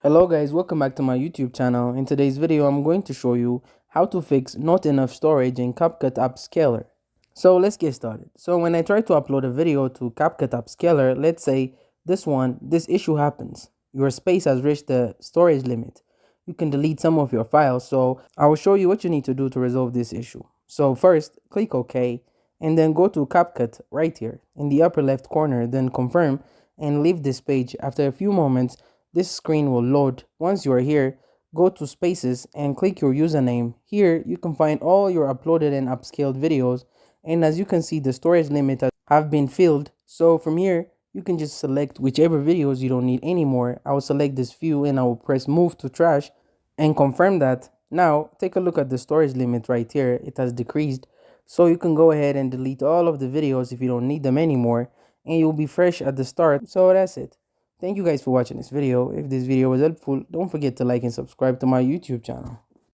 Hello guys, welcome back to my YouTube channel. In today's video, I'm going to show you how to fix not enough storage in Capcut Upscaler. So let's get started. So when I try to upload a video to Capcut Upscaler, let's say this issue happens. Your space has reached the storage limit. You can delete some of your files. So I will show you what you need to do to resolve this issue. So first, click OK and then go to Capcut right here in the upper left corner, then confirm and leave this page. After a few moments, this screen will load. Once you are here, go to spaces and click your username. Here you can find all your uploaded and upscaled videos, and as you can see, the storage limit have been filled. So from here you can just select whichever videos you don't need anymore. I will select this few and I will press move to trash and confirm that. Now take a look at the storage limit right here. It has decreased, so you can go ahead and delete all of the videos if you don't need them anymore, and you'll be fresh at the start. So that's it. Thank you guys for watching this video. If this video was helpful, don't forget to like and subscribe to my YouTube channel.